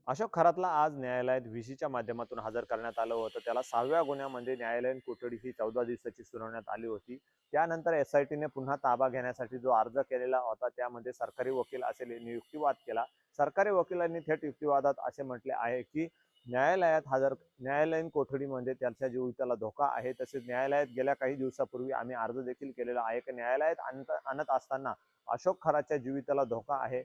अशोक खरातला आज न्यायालयात व्हीसीच्या माध्यमातून हजर करण्यात आलं होतं. त्याला 6व्या गुन्ह्यामध्ये न्यायालयीन कोठडी ही 14 दिवसाची सुनावण्यात आली होती. त्यानंतर एसआयटीने पुन्हा ताबा घेण्यासाठी जो अर्ज केलेला होता त्यामध्ये सरकारी वकील असेल युक्तिवाद केला. सरकारी वकिलांनी थेट युक्तिवादात असे म्हटले आहे की न्यायालयीन कोठडीमध्ये त्याच्या जीविताला धोका आहे. तसेच न्यायालयात गेल्या काही दिवसापूर्वी आम्ही अर्ज देखील केलेला आहे की न्यायालयात आणत असताना अशोक खरातच्या जीविताला धोका आहे.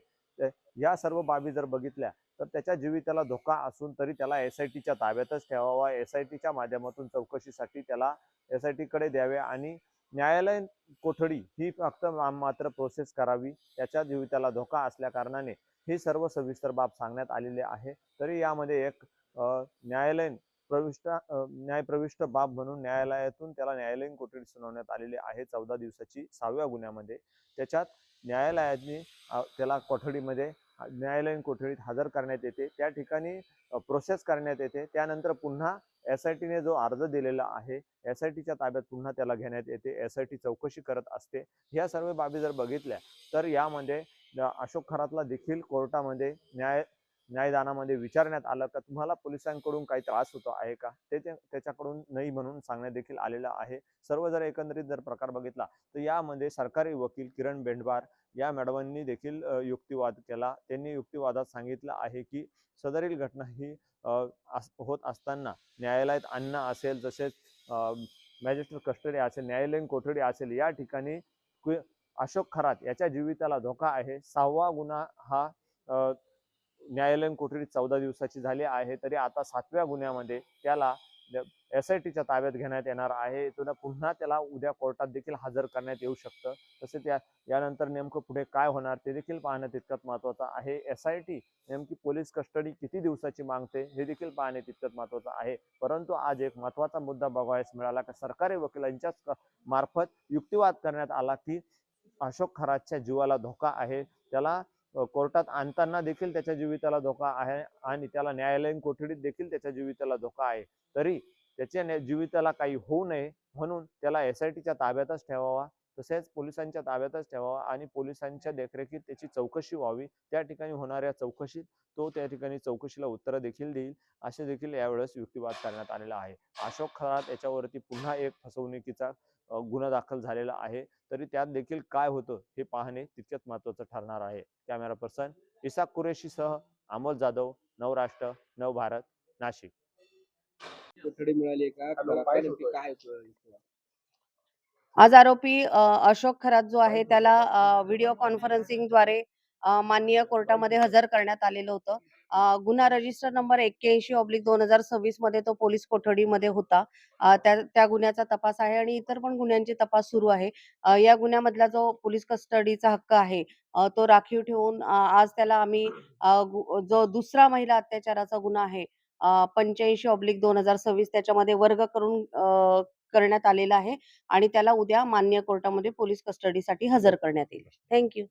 या सर्व बाबी जर बघितल्या तर त्याच्या जीविताला धोका असून तरी त्याला एसआयटीच्या ताब्यातच ठेवावा. एसआयटीच्या माध्यमातून चौकशीसाठी त्याला एसआयटीकडे द्यावे आणि न्यायालयीन कोठडी ही फक्त मात्र प्रोसेस करावी. त्याच्या जीविताला धोका असल्या कारणाने ही सर्व सविस्तर बाब सांगण्यात आलेली आहे. तरी यामध्ये एक न्यायप्रविष्ट बाब म्हणून न्यायालयातून त्याला न्यायालयीन कोठडी सुनावण्यात आलेली आहे 14 दिवसाची 6व्या गुन्ह्यामध्ये. त्याच्यात न्यायालयाने त्याला कोठडीमध्ये न्यायालयीन कोठडीत हजर करण्यात येते. त्या ठिकाणी प्रोसेस करण्यात येते. त्यानंतर पुन्हा एसआयटीने जो अर्ज दिलेला आहे एसआयटीच्या ताब्यात पुन्हा त्याला घेण्यात येते. एसआयटी चौकशी करत असते. ह्या सर्व बाबी जर बघितल्या तर यामध्ये अशोक खरातला देखील कोर्टामध्ये न्यायदानामध्ये विचारण्यात आलं का तुम्हाला पोलिसांकडून काही त्रास होतो आहे का, ते त्याच्याकडून नाही म्हणून सांगण्यात देखील आलेलं आहे. सर्व जर एकंदरीत जर प्रकार बघितला तर यामध्ये सरकारी वकील किरण बेंडबार या मॅडमांनी देखील युक्तिवाद केला. त्यांनी युक्तिवादात सांगितलं आहे की सदरील घटना ही होत असताना न्यायालयात आणणं असेल, तसेच मॅजिस्ट्रेट कस्टडी असेल, न्यायालयीन कोठडी असेल, या ठिकाणी अशोक खरात याच्या जीविताला धोका आहे. 6वा गुन्हा हा न्यायालयीन कोठडी 14 दिवसाची झाली आहे. तरी आता 7व्या गुन्ह्यामध्ये त्याला एसआयटीच्या ताब्यात घेण्यात येणार आहे. पुन्हा त्याला उद्या कोर्टात देखील हजर करण्यात येऊ शकतं. तसेच यानंतर नेमकं पुढे काय होणार ते देखील पाहणं तितकंच महत्वाचं आहे. एसआयटी नेमकी पोलीस कस्टडी किती दिवसाची मागते हे देखील पाहणे तितकंच महत्वाचं आहे. परंतु आज एक महत्वाचा मुद्दा बघायला मिळाला की सरकारी वकिलांच्याच मार्फत युक्तिवाद करण्यात आला की अशोक खरातच्या जीवाला धोका आहे. त्याला कोर्टात आणताना देखील त्याच्या जीविताला धोका आहे आणि त्याला न्यायालयीन कोठडीत देखील त्याच्या जीविताला धोका आहे. तरी त्याच्या जीविताला काही होऊ नये म्हणून त्याला एसआयटीच्या ताब्यातच ठेवावा, तसेच पोलिसांच्या ताब्यातच ठेवावा आणि पोलिसांच्या देखरेखीत त्याची चौकशी व्हावी. त्या ठिकाणी होणाऱ्या चौकशीत तो त्या ठिकाणी चौकशीला उत्तर देखील देईल असे देखील यावेळेस युक्तिवाद करण्यात आलेला आहे. अशोक खरात याच्यावरती पुन्हा एक फसवणुकीचा गुन्हा दाखल झालेला आहे. तरी त्यात देखील काय होतं हे पाहणे तितकेच महत्वाचं ठरणार आहे. कॅमेरा पर्सन इसाक कुरेशी सह अमोल जाधव, नवराष्ट्र, नवभारत, नाशिक. कोठडी मिळाली का? काय आज आरोपी अशोक खरात जो आहे त्याला व्हिडिओ कॉन्फरन्सिंगद्वारे माननीय कोर्टामध्ये हजर करण्यात आलेलं होतं. गुन्हा रजिस्टर नंबर 81/2026 मध्ये तो पोलीस कोठडीमध्ये होता. त्या गुन्ह्याचा तपास आहे आणि इतर पण गुन्ह्यांचे तपास सुरू आहे. या गुन्ह्यामधला जो पोलीस कस्टडीचा हक्क आहे तो राखीव ठेवून आज त्याला आम्ही जो दुसरा महिला अत्याचाराचा गुन्हा आहे 85/2026 त्याच्यामध्ये वर्ग करून करण्यात आलेला आहे आणि त्याला उद्या मान्य कोर्टामध्ये पोलीस कस्टडीसाठी हजर करण्यात येईल. थँक्यू.